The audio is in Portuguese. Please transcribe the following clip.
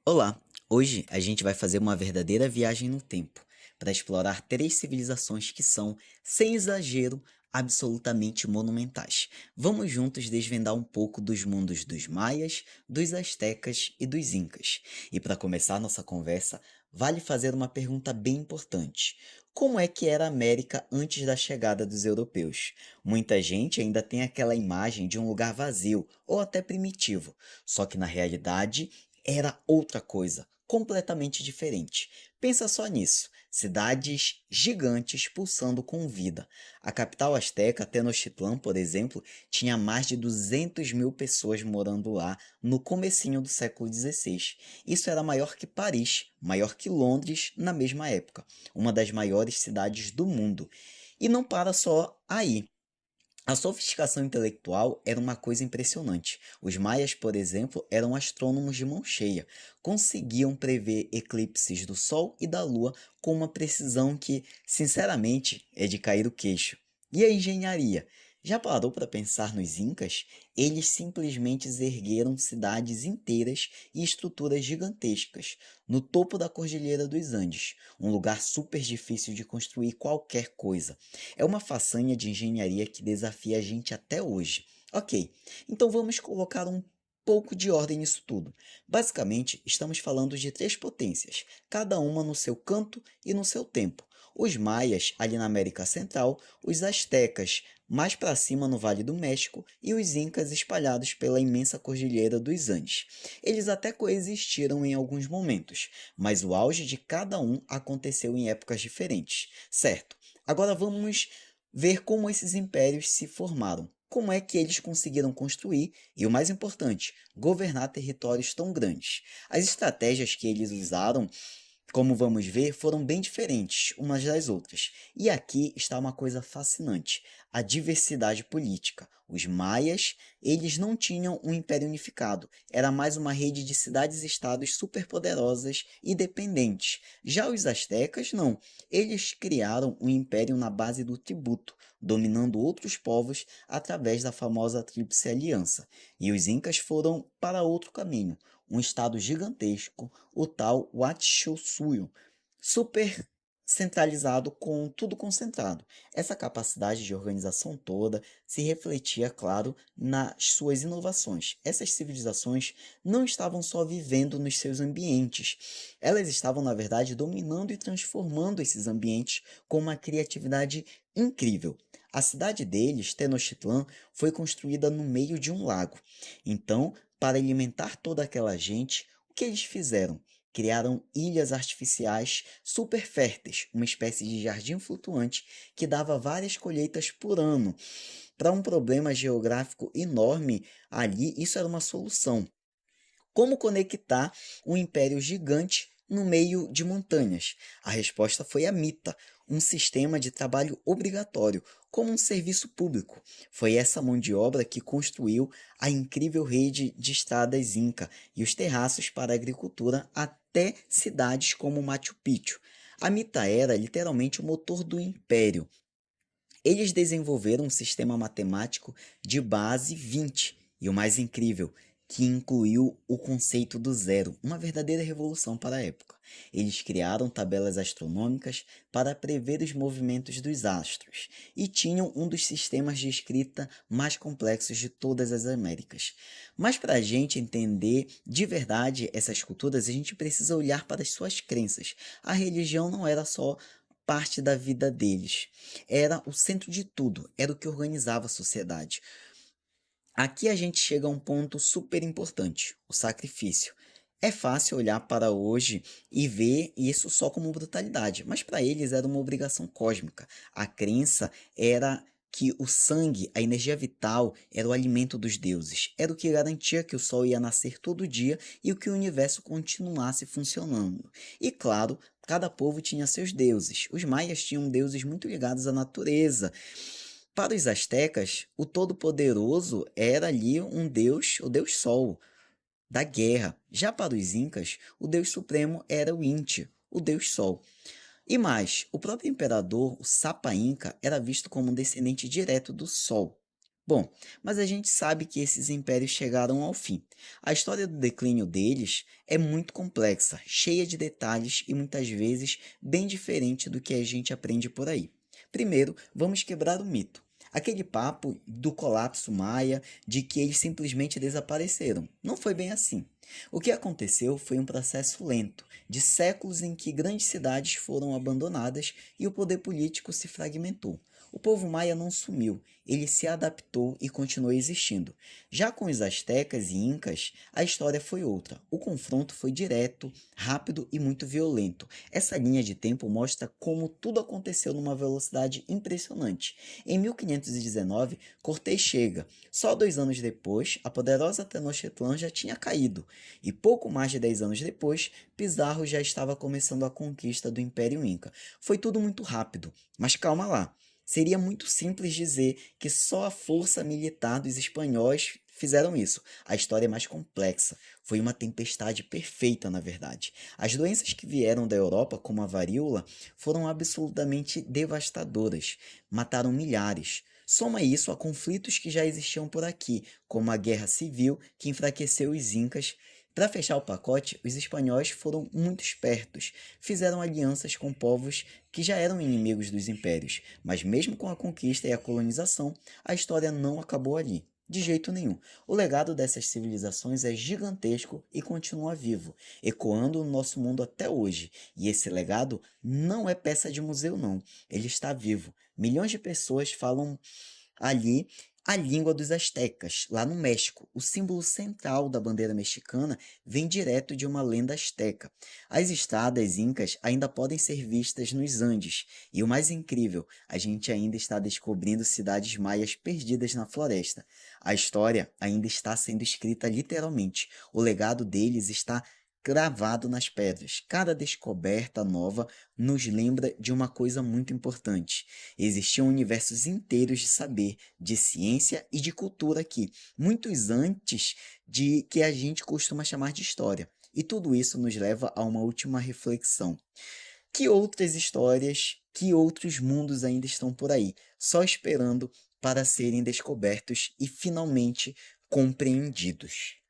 Olá! Hoje a gente vai fazer uma verdadeira viagem no tempo para explorar três civilizações que são, sem exagero, absolutamente monumentais. Vamos juntos desvendar um pouco dos mundos dos maias, dos astecas e dos incas. E para começar nossa conversa, vale fazer uma pergunta bem importante. Como é que era a América antes da chegada dos europeus? Muita gente ainda tem aquela imagem de um lugar vazio ou até primitivo, só que na realidade era outra coisa, completamente diferente. Pensa só nisso: cidades gigantes pulsando com vida. A capital asteca, Tenochtitlan, por exemplo, tinha mais de 200 mil pessoas morando lá no comecinho do século XVI. Isso era maior que Paris, maior que Londres na mesma época, uma das maiores cidades do mundo. E não para só aí. A sofisticação intelectual era uma coisa impressionante. Os maias, por exemplo, eram astrônomos de mão cheia. Conseguiam prever eclipses do Sol e da Lua com uma precisão que, sinceramente, é de cair o queixo. E a engenharia? Já parou para pensar nos incas? Eles simplesmente ergueram cidades inteiras e estruturas gigantescas no topo da Cordilheira dos Andes, um lugar super difícil de construir qualquer coisa. É uma façanha de engenharia que desafia a gente até hoje. Ok, então vamos colocar um pouco de ordem nisso tudo. Basicamente, estamos falando de três potências, cada uma no seu canto e no seu tempo. Os maias, ali na América Central, os astecas, mais para cima no Vale do México, e os incas espalhados pela imensa Cordilheira dos Andes. Eles até coexistiram em alguns momentos, mas o auge de cada um aconteceu em épocas diferentes, certo? Agora vamos ver como esses impérios se formaram. Como é que eles conseguiram construir e, o mais importante, governar territórios tão grandes? As estratégias que eles usaram, como vamos ver, foram bem diferentes umas das outras. E aqui está uma coisa fascinante: a diversidade política. Os maias, eles não tinham um império unificado, era mais uma rede de cidades-estados superpoderosas e dependentes. Já os astecas, não. Eles criaram um império na base do tributo, dominando outros povos através da famosa Tríplice Aliança. E os incas foram para outro caminho, um estado gigantesco, o tal Huachichilsuyo, super centralizado com tudo concentrado. Essa capacidade de organização toda se refletia, claro, nas suas inovações. Essas civilizações não estavam só vivendo nos seus ambientes, elas estavam, na verdade, dominando e transformando esses ambientes com uma criatividade incrível. A cidade deles, Tenochtitlan, foi construída no meio de um lago. Então, para alimentar toda aquela gente, o que eles fizeram? Criaram ilhas artificiais super férteis, uma espécie de jardim flutuante que dava várias colheitas por ano. Para um problema geográfico enorme ali, isso era uma solução. Como conectar um império gigante no meio de montanhas? A resposta foi a mita, um sistema de trabalho obrigatório, como um serviço público. Foi essa mão de obra que construiu a incrível rede de estradas Inca e os terraços para a agricultura até cidades como Machu Picchu. A mita era literalmente o motor do império. Eles desenvolveram um sistema matemático de base 20 e o mais incrível, que incluiu o conceito do zero, uma verdadeira revolução para a época. Eles criaram tabelas astronômicas para prever os movimentos dos astros e tinham um dos sistemas de escrita mais complexos de todas as Américas. Mas para a gente entender de verdade essas culturas, a gente precisa olhar para as suas crenças. A religião não era só parte da vida deles. Era o centro de tudo, era o que organizava a sociedade. Aqui a gente chega a um ponto super importante: o sacrifício. É fácil olhar para hoje e ver isso só como brutalidade, mas para eles era uma obrigação cósmica. A crença era que o sangue, a energia vital, era o alimento dos deuses, era o que garantia que o sol ia nascer todo dia e o que o universo continuasse funcionando. E claro, cada povo tinha seus deuses. Os maias tinham deuses muito ligados à natureza. Para os astecas, o Todo-Poderoso era ali um deus, o deus Sol, da guerra. Já para os incas, o deus supremo era o Inti, o deus Sol. E mais, o próprio imperador, o Sapa Inca, era visto como um descendente direto do Sol. Bom, mas a gente sabe que esses impérios chegaram ao fim. A história do declínio deles é muito complexa, cheia de detalhes e muitas vezes bem diferente do que a gente aprende por aí. Primeiro, vamos quebrar o mito. Aquele papo do colapso maia, de que eles simplesmente desapareceram. Não foi bem assim. O que aconteceu foi um processo lento, de séculos em que grandes cidades foram abandonadas e o poder político se fragmentou. O povo maia não sumiu, ele se adaptou e continuou existindo. Já com os astecas e incas, a história foi outra. O confronto foi direto, rápido e muito violento. Essa linha de tempo mostra como tudo aconteceu numa velocidade impressionante. Em 1519, Cortés chega. Só 2 anos depois, a poderosa Tenochtitlan já tinha caído. E pouco mais de 10 anos depois, Pizarro já estava começando a conquista do Império Inca. Foi tudo muito rápido, mas calma lá. Seria muito simples dizer que só a força militar dos espanhóis fizeram isso. A história é mais complexa. Foi uma tempestade perfeita, na verdade. As doenças que vieram da Europa, como a varíola, foram absolutamente devastadoras. Mataram milhares. Soma isso a conflitos que já existiam por aqui, como a Guerra Civil, que enfraqueceu os incas. Para fechar o pacote, os espanhóis foram muito espertos, fizeram alianças com povos que já eram inimigos dos impérios, mas mesmo com a conquista e a colonização, a história não acabou ali. De jeito nenhum. O legado dessas civilizações é gigantesco e continua vivo, ecoando no nosso mundo até hoje. E esse legado não é peça de museu, não. Ele está vivo. Milhões de pessoas falam ali a língua dos astecas, lá no México. O símbolo central da bandeira mexicana vem direto de uma lenda asteca. As estradas incas ainda podem ser vistas nos Andes, e o mais incrível, a gente ainda está descobrindo cidades maias perdidas na floresta. A história ainda está sendo escrita literalmente. O legado deles está gravado nas pedras. Cada descoberta nova nos lembra de uma coisa muito importante. Existiam universos inteiros de saber, de ciência e de cultura aqui, muitos antes de que a gente costuma chamar de história. E tudo isso nos leva a uma última reflexão. Que outras histórias, que outros mundos ainda estão por aí, só esperando para serem descobertos e finalmente compreendidos?